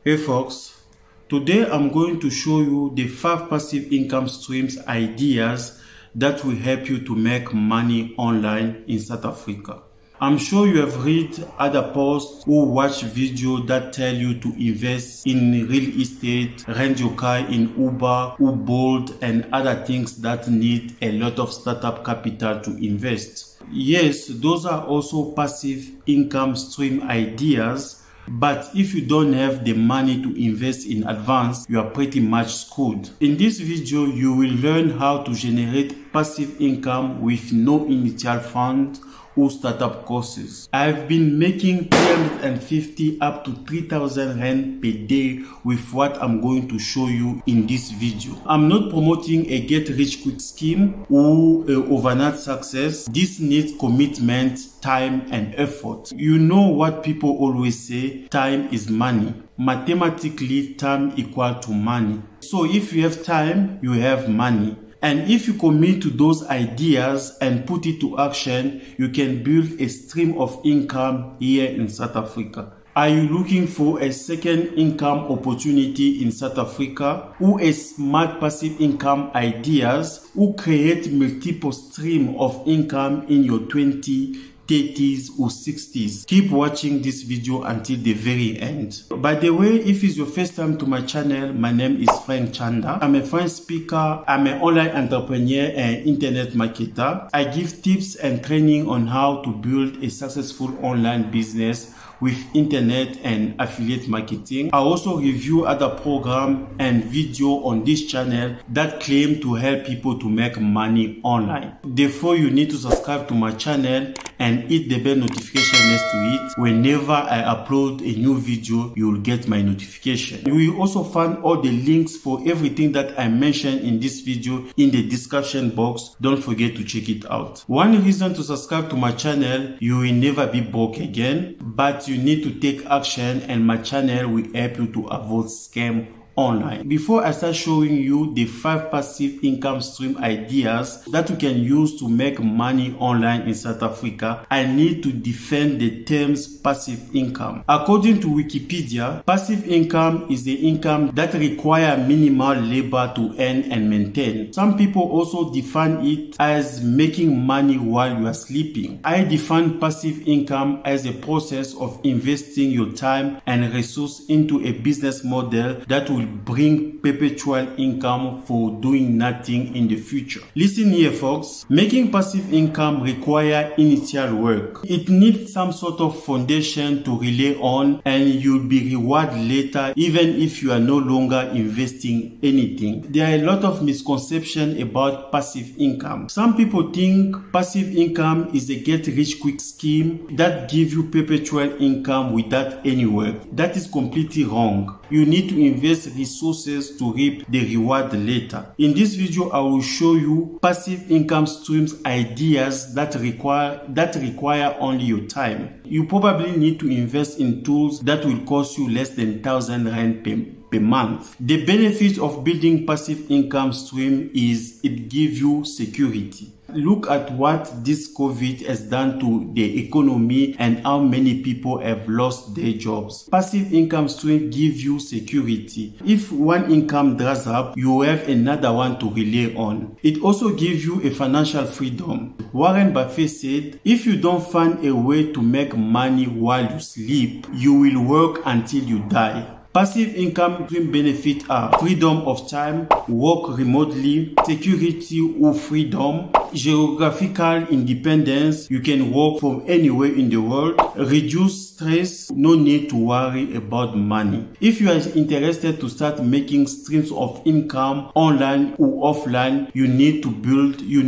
Hey folks, today I'm going to show you the 5 passive income streams ideas that will help you to make money online in South Africa. I'm sure you have read other posts or watch videos that tell you to invest in real estate, rent your car in Uber, Bolt, and other things that need a lot of startup capital to invest. Yes, those are also passive income stream ideas. But if you don't have the money to invest in advance, you are pretty much screwed. In this video, you will learn how to generate passive income with no initial fund or startup costs. I've been making 350 up to 3,000 Rand per day with what I'm going to show you in this video. I'm not promoting a get rich quick scheme or overnight success. This needs commitment, time and effort. You know what people always say, time is money. Mathematically, time equal to money. So if you have time, you have money. And if you commit to those ideas and put it to action, you can build a stream of income here in South Africa. Are you looking for a second income opportunity in South Africa, or a smart passive income ideas, or create multiple streams of income in your 20s, 30s or 60s? Keep watching this video until the very end. By the way, if it's your first time to my channel, my name is Frank Chanda. I'm a French speaker, I'm an online entrepreneur and internet marketer. I give tips and training on how to build a successful online business with internet and affiliate marketing. I also review other programs and video on this channel that claim to help people to make money online. Therefore, you need to subscribe to my channel and hit the bell notification next to it. Whenever I upload a new video, you will get my notification. You will also find all the links for everything that I mentioned in this video in the description box. Don't forget to check it out. One reason to subscribe to my channel, you will never be broke again, but you need to take action, and my channel will help you to avoid scam online. Before I start showing you the 5 passive income stream ideas that you can use to make money online in South Africa, I need to defend the terms passive income. According to Wikipedia, passive income is the income that requires minimal labor to earn and maintain. Some people also define it as making money while you are sleeping. I define passive income as a process of investing your time and resources into a business model that will bring perpetual income for doing nothing in the future. Listen here folks, making passive income requires initial work. It needs some sort of foundation to rely on, and you'll be rewarded later even if you are no longer investing anything. There are a lot of misconceptions about passive income. Some people think passive income is a get rich quick scheme that gives you perpetual income without any work. That is completely wrong. You need to invest resources to reap the reward later. In this video, I will show you passive income streams ideas that require only your time. You probably need to invest in tools that will cost you less than 1,000 Rand per month. The benefit of building passive income stream is it gives you security. Look at what this COVID has done to the economy and how many people have lost their jobs. Passive income stream gives you security. If one income dries up, you have another one to rely on. It also gives you a financial freedom. Warren Buffett said, if you don't find a way to make money while you sleep, you will work until you die. Passive income stream benefits are freedom of time, work remotely, security or freedom, geographical independence, you can work from anywhere in the world, reduce stress, no need to worry about money. If you are interested to start making streams of income online or offline, you need to build your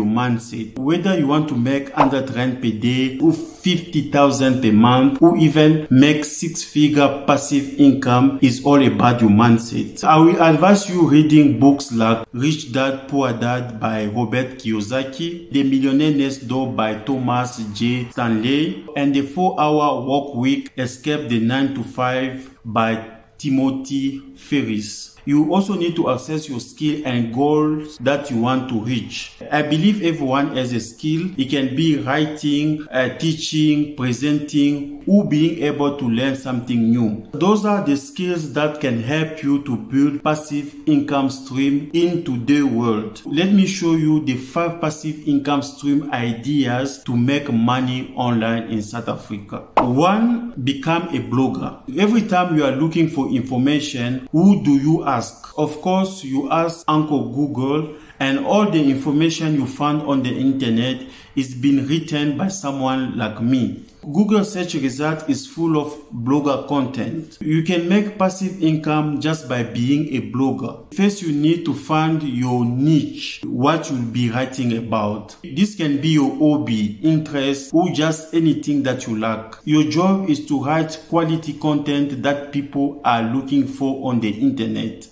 mindset. Whether you want to make 100 Rand per day or 50,000 per month, or even make 6-figure passive income, is all about your mindset. I will advise you reading books like Rich Dad Poor Dad by Robert Kiyosaki, The Millionaire Next Door by Thomas J. Stanley, and The 4-Hour Work Week, Escape the 9 to 5 by Timothy Ferriss. You also need to assess your skill and goals that you want to reach. I believe everyone has a skill. It can be writing, teaching, presenting, or being able to learn something new. Those are the skills that can help you to build passive income stream in today's world. Let me show you the 5 passive income stream ideas to make money online in South Africa. 1. Become a blogger. Every time you are looking for information, who do you ask? Of course, you ask Uncle Google, and all the information you find on the internet is being written by someone like me. Google search result is full of blogger content. You can make passive income just by being a blogger. First, you need to find your niche, what you'll be writing about. This can be your hobby, interest, or just anything that you like. Your job is to write quality content that people are looking for on the internet.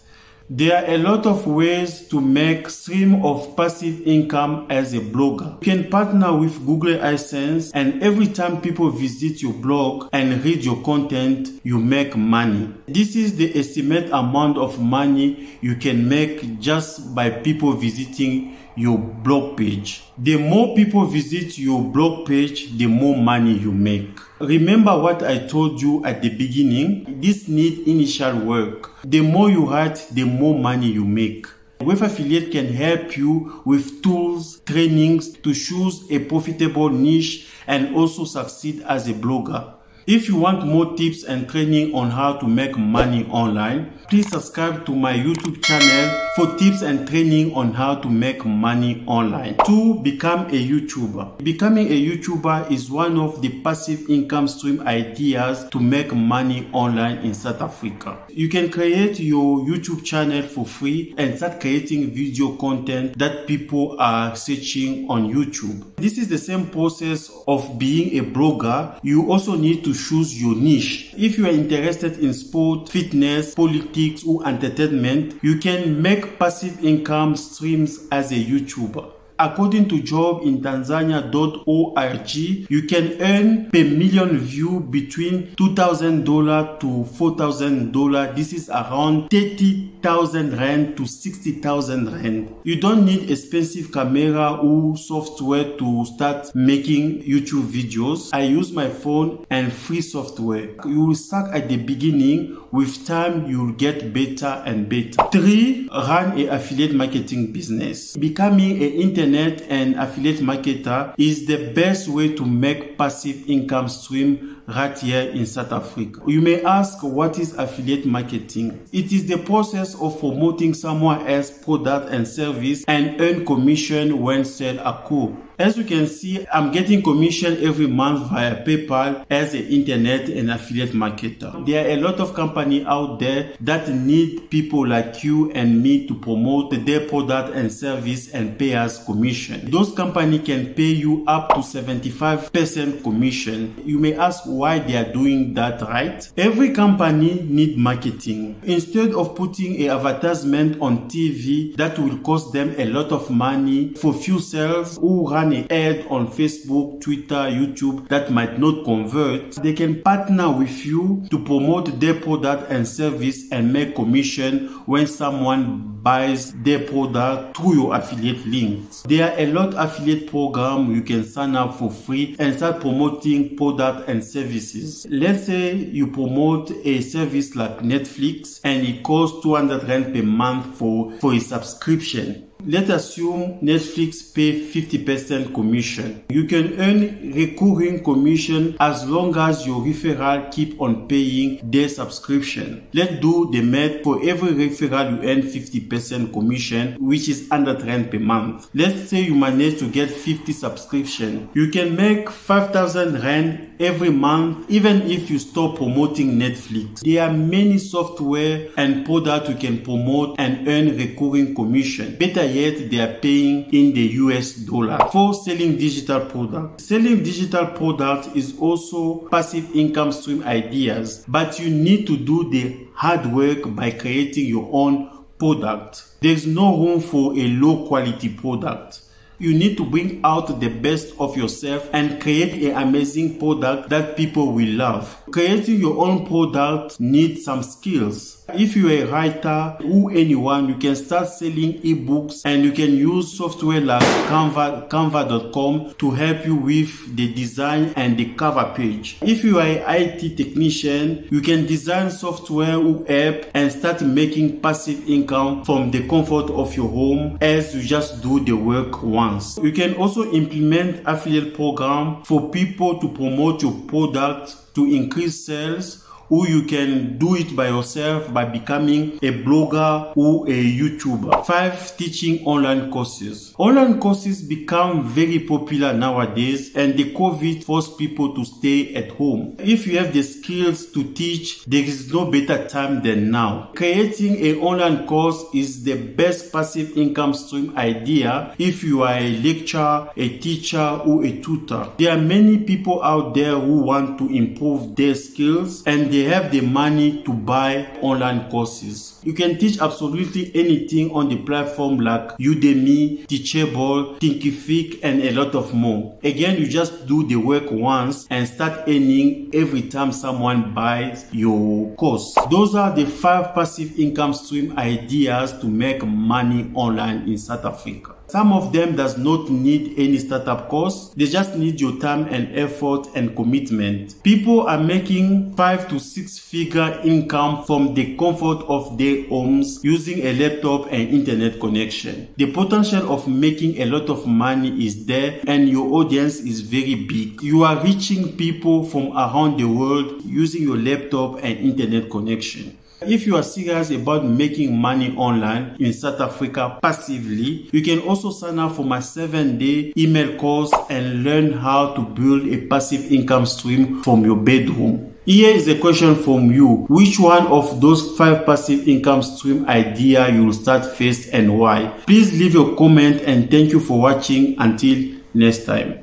There are a lot of ways to make stream of passive income as a blogger. You can partner with Google AdSense, and every time people visit your blog and read your content, you make money. This is the estimated amount of money you can make just by people visiting your blog page. The more people visit your blog page, the more money you make. Remember what I told you at the beginning? This needs initial work. The more you write, the more money you make. Wave Affiliate can help you with tools, trainings to choose a profitable niche and also succeed as a blogger. If you want more tips and training on how to make money online, please subscribe to my YouTube channel for tips and training on how to make money online. 2. Become a YouTuber. Becoming a YouTuber is one of the passive income stream ideas to make money online in South Africa. You can create your YouTube channel for free and start creating video content that people are searching on YouTube. This is the same process of being a blogger. You also need to choose your niche. If you are interested in sport, fitness, politics, or entertainment, you can make passive income streams as a YouTuber. According to jobintanzania.org, you can earn per million views between $2,000 to $4,000. This is around 30,000 Rand to 60,000 Rand. You don't need expensive camera or software to start making YouTube videos. I use my phone and free software. You will suck at the beginning. With time, you'll get better and better. 3. Run an affiliate marketing business. Becoming an internet and affiliate marketer is the best way to make passive income stream right here in South Africa. You may ask, what is affiliate marketing? It is the process of promoting someone else's product and service and earn commission when sales occur. As you can see, I'm getting commission every month via PayPal as an internet and affiliate marketer. There are a lot of companies out there that need people like you and me to promote their product and service and pay us commission. Those companies can pay you up to 75% commission. You may ask why they are doing that, right? Every company needs marketing. Instead of putting an advertisement on TV that will cost them a lot of money for few sales, or run an ad on Facebook, Twitter, YouTube that might not convert, they can partner with you to promote their product and service and make commission when someone buys their product through your affiliate links. There are a lot of affiliate programs you can sign up for free and start promoting product and services. Let's say you promote a service like Netflix and it costs 200 Rand per month for a subscription. Let's assume Netflix pay 50% commission. You can earn recurring commission as long as your referral keep on paying their subscription. Let's do the math. For every referral you earn 50% commission, which is 100 Rand per month. Let's say you manage to get 50 subscription. You can make 5,000 Rand every month even if you stop promoting Netflix. There are many software and products you can promote and earn recurring commission. Better yet, they are paying in the US dollar. For selling digital products. Selling digital products is also passive income stream ideas, but you need to do the hard work by creating your own product. There's no room for a low quality product. You need to bring out the best of yourself and create an amazing product that people will love. Creating your own product needs some skills. If you're a writer or anyone, you can start selling ebooks, and you can use software like Canva.com to help you with the design and the cover page. If you are an IT technician, you can design software or app and start making passive income from the comfort of your home as you just do the work once. You can also implement affiliate program for people to promote your product to increase sales, or you can do it by yourself by becoming a blogger or a YouTuber. 5. Teaching online courses. Online courses become very popular nowadays, and the COVID forced people to stay at home. If you have the skills to teach, there is no better time than now. Creating an online course is the best passive income stream idea if you are a lecturer, a teacher, or a tutor. There are many people out there who want to improve their skills, and they have the money to buy online courses. You can teach absolutely anything on the platform like Udemy, Teachable, Thinkific, and a lot of more. Again, you just do the work once and start earning every time someone buys your course. Those are the 5 passive income stream ideas to make money online in South Africa. Some of them does not need any startup cost. They just need your time and effort and commitment. People are making 5 to 6 figure income from the comfort of their homes using a laptop and internet connection. The potential of making a lot of money is there, and your audience is very big. You are reaching people from around the world using your laptop and internet connection. If you are serious about making money online in South Africa passively, you can also sign up for my 7-day email course and learn how to build a passive income stream from your bedroom. Here is a question from you. Which one of those 5 passive income stream idea you will start first and why? Please leave your comment, and thank you for watching. Until next time.